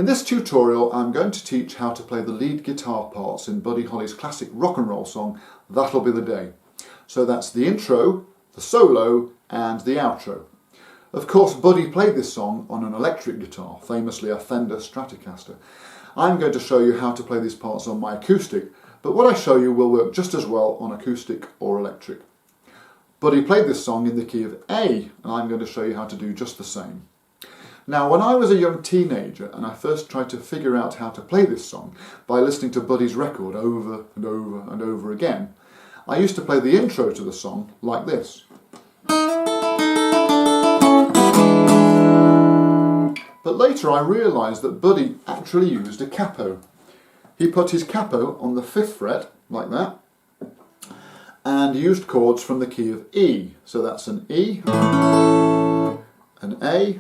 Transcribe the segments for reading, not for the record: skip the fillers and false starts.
In this tutorial I'm going to teach how to play the lead guitar parts in Buddy Holly's classic rock and roll song, That'll Be the Day. So that's the intro, the solo and the outro. Of course Buddy played this song on an electric guitar, famously a Fender Stratocaster. I'm going to show you how to play these parts on my acoustic, but what I show you will work just as well on acoustic or electric. Buddy played this song in the key of A, and I'm going to show you how to do just the same. Now, when I was a young teenager and I first tried to figure out how to play this song by listening to Buddy's record over and over and over again, I used to play the intro to the song like this. But later I realised that Buddy actually used a capo. He put his capo on the 5th fret, like that, and used chords from the key of E. So that's an E, an A,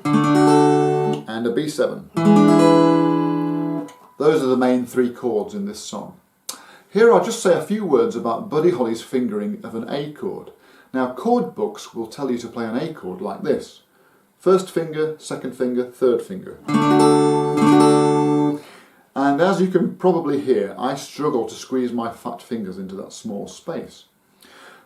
and a B7. Those are the main 3 chords in this song. Here I'll just say a few words about Buddy Holly's fingering of an A chord. Now, chord books will tell you to play an A chord like this. 1st finger, 2nd finger, 3rd finger. And as you can probably hear, I struggle to squeeze my fat fingers into that small space.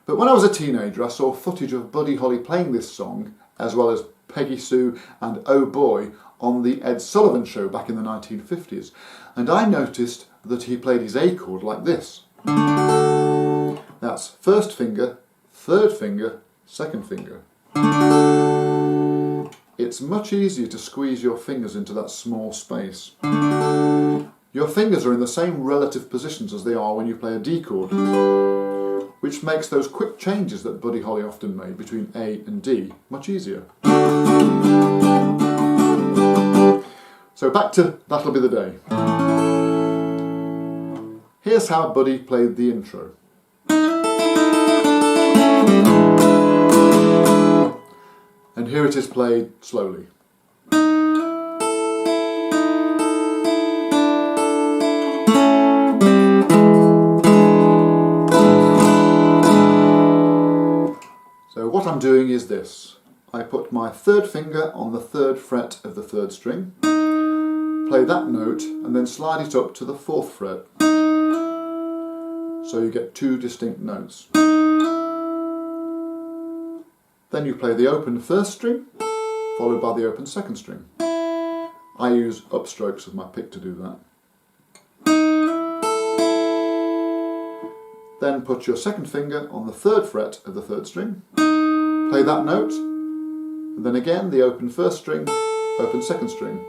But when I was a teenager, I saw footage of Buddy Holly playing this song, as well as Peggy Sue and Oh Boy, on the Ed Sullivan Show back in the 1950s, and I noticed that he played his A chord like this. That's 1st finger, 3rd finger, 2nd finger. It's much easier to squeeze your fingers into that small space. Your fingers are in the same relative positions as they are when you play a D chord, which makes those quick changes that Buddy Holly often made between A and D much easier. So back to That'll Be the Day. Here's how Buddy played the intro. And here it is played slowly. So what I'm doing is this. I put my 3rd finger on the 3rd fret of the 3rd string, play that note and then slide it up to the 4th fret. So you get 2 distinct notes. Then you play the open 1st string, followed by the open 2nd string. I use upstrokes of my pick to do that. Then put your 2nd finger on the 3rd fret of the 3rd string, play that note, and then again the open 1st string, open 2nd string.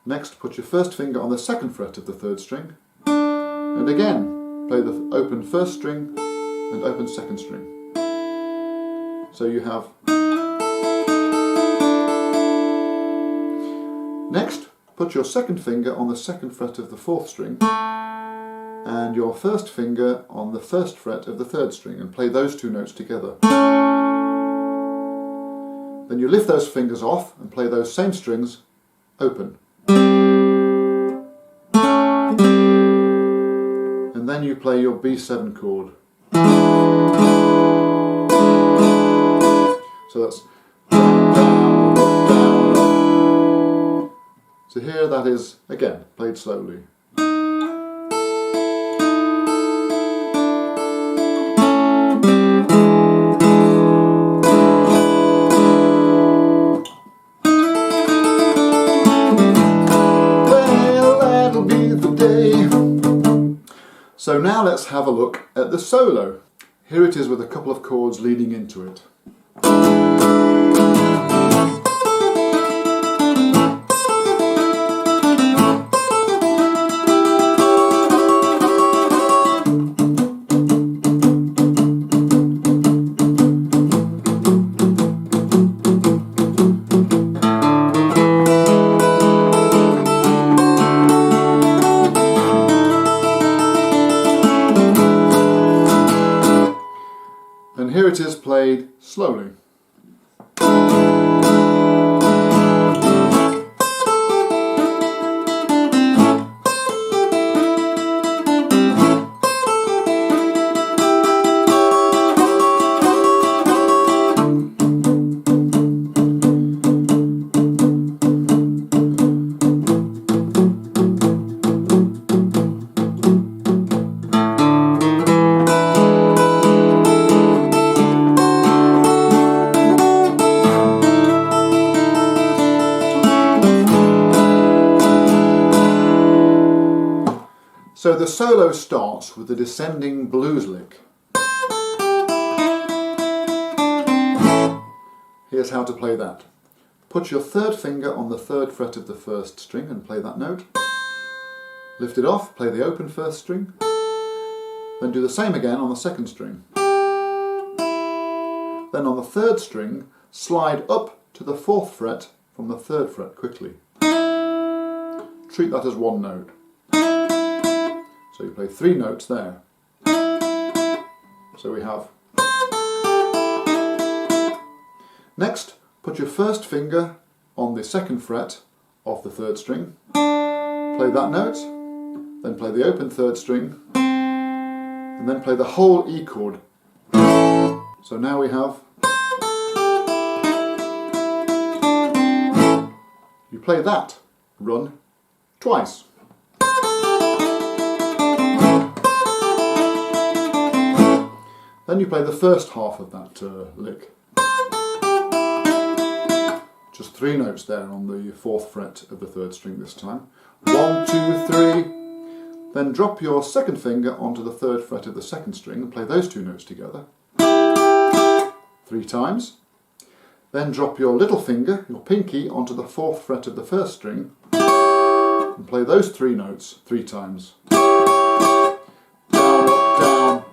Next put your 1st finger on the 2nd fret of the 3rd string, and again play the open 1st string and open 2nd string. So you have. Next, put your 2nd finger on the 2nd fret of the 4th string and your 1st finger on the 1st fret of the 3rd string and play those 2 notes together. Then you lift those fingers off and play those same strings open. And then you play your B7 chord. So that's down, down, down. So here that is, again, played slowly. Well, that'll be the day. So now let's have a look at the solo. Here it is with a couple of chords leading into it. And here it is played slowly. solo starts with the descending blues lick. Here's how to play that. Put your third finger on the third fret of the first string and play that note. Lift it off, play the open first string. Then do the same again on the second string. Then on the third string, slide up to the fourth fret from the third fret quickly. Treat that as one note. So you play three notes there. So we have. Next, put your first finger on the second fret of the third string. Play that note, then play the open third string, and then play the whole E chord. So now we have. You play that run twice. Then you play the first half of that lick. Just three notes there on the fourth fret of the third string this time. 1, 2, 3. Then drop your second finger onto the third fret of the second string and play those two notes together. 3 times. Then drop your little finger, your pinky, onto the fourth fret of the first string and play those 3 notes 3 times. Down, up, down.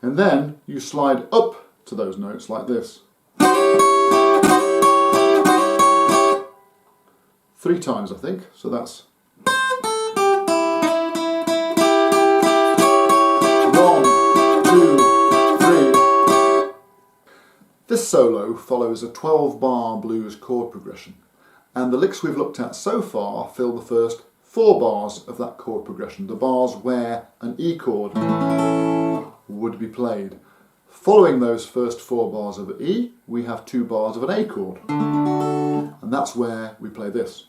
And then you slide up to those notes like this. 3 times, I think, so that's 1, 2, 3. This solo follows a 12-bar blues chord progression, and the licks we've looked at so far fill the first 4 bars of that chord progression, the bars where an E chord would be played. Following those first 4 bars of E, we have 2 bars of an A chord, and that's where we play this.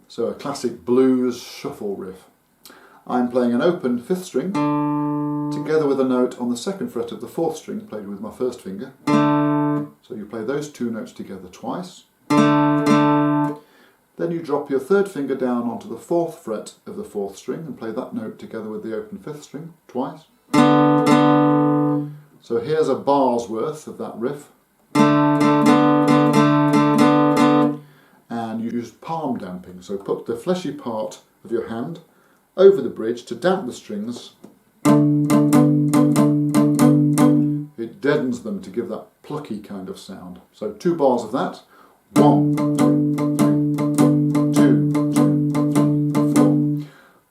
So a classic blues shuffle riff. I'm playing an open 5th string together with a note on the 2nd fret of the 4th string played with my first finger. So you play those 2 notes together twice. Then you drop your 3rd finger down onto the 4th fret of the 4th string and play that note together with the open 5th string twice. So here's a bar's worth of that riff. And you use palm damping, so put the fleshy part of your hand over the bridge to damp the strings. It deadens them to give that plucky kind of sound. So 2 bars of that. 1, 2, 3, 4.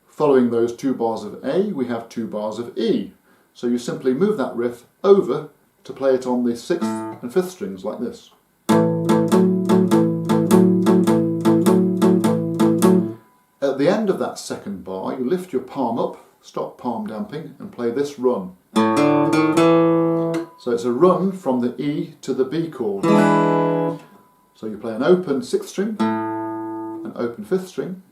Following those 2 bars of A, we have 2 bars of E. So you simply move that riff over to play it on the 6th and 5th strings like this. At the end of that second bar, you lift your palm up, stop palm damping, and play this run. So it's a run from the E to the B chord. So you play an open 6th string, an open 5th string,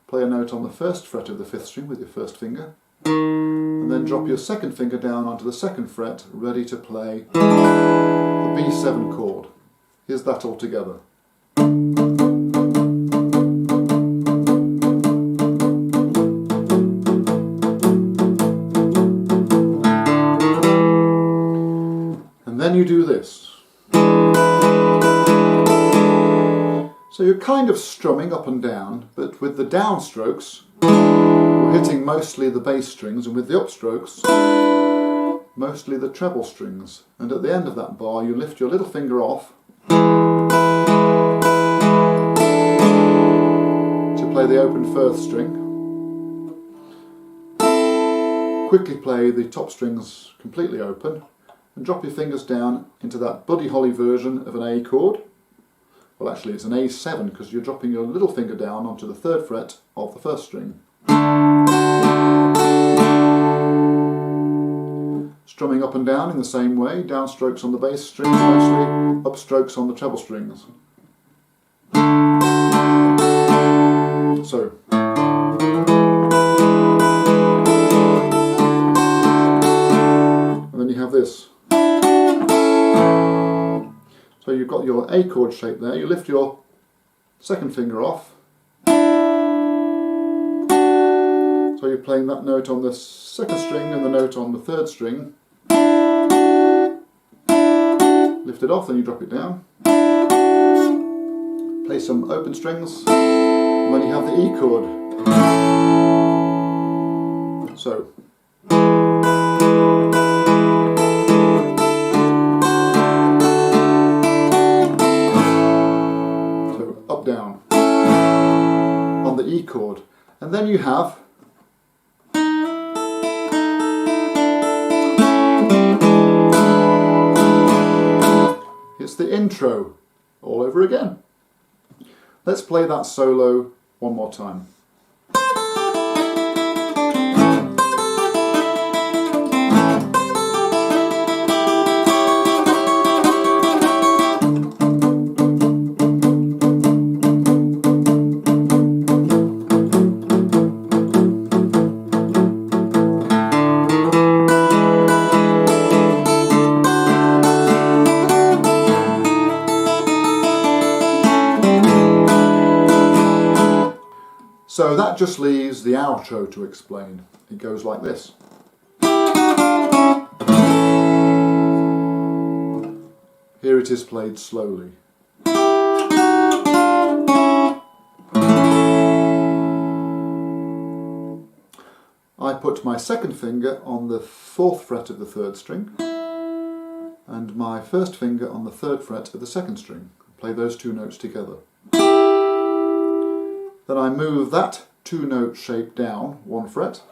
play a note on the 1st fret of the 5th string with your first finger, and then drop your 2nd finger down onto the 2nd fret, ready to play the B7 chord. Here's that all together. And then you do this. So you're kind of strumming up and down, but with the downstrokes, we're hitting mostly the bass strings, and with the upstrokes, mostly the treble strings. And at the end of that bar, you lift your little finger off to play the open 1st string. Quickly play the top strings completely open, and drop your fingers down into that Buddy Holly version of an A chord. Well, actually it's an A7 because you're dropping your little finger down onto the 3rd fret of the 1st string. Strumming up and down in the same way, downstrokes on the bass strings mostly, upstrokes on the treble strings. So. And then you have this. So you've got your A chord shape there, you lift your second finger off. So you're playing that note on the second string and the note on the third string. Lift it off, then you drop it down. Play some open strings, and then you have the E chord. So. Up, down on the E chord, and then you have it's the intro all over again. Let's play that solo one more time. So that just leaves the outro to explain. It goes like this. Here it is played slowly. I put my second finger on the 4th fret of the 3rd string and my first finger on the 3rd fret of the 2nd string. Play those two notes together. Then I move that 2-note shape down 1 fret.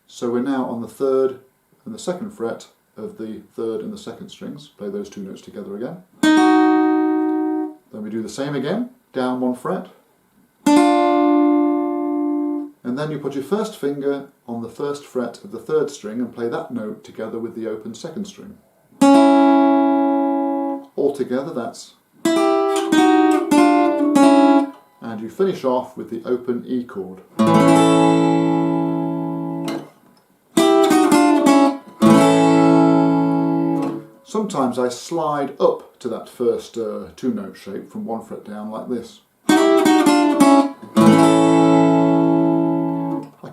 So we're now on the 3rd and the 2nd fret of the 3rd and the 2nd strings. Play those two notes together again. Then we do the same again, down 1 fret. And then you put your first finger on the 1st fret of the 3rd string and play that note together with the open 2nd string. Altogether that's. And you finish off with the open E chord. Sometimes I slide up to that first 2-note shape from 1 fret down like this. I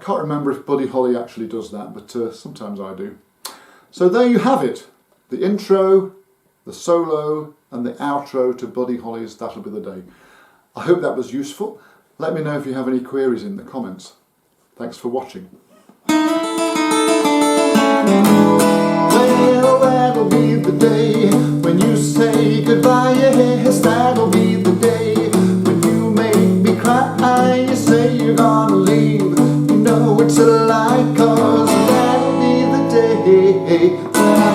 can't remember if Buddy Holly actually does that, but sometimes I do. So there you have it, the intro, the solo and the outro to Buddy Holly's That'll Be the Day. I hope that was useful. Let me know if you have any queries in the comments. Thanks for watching. Well, that'll be the day when you say goodbye, yes, that'll be the day when you make me cry, you say you're gonna leave, you know it's a lie, 'cause that'll be the day when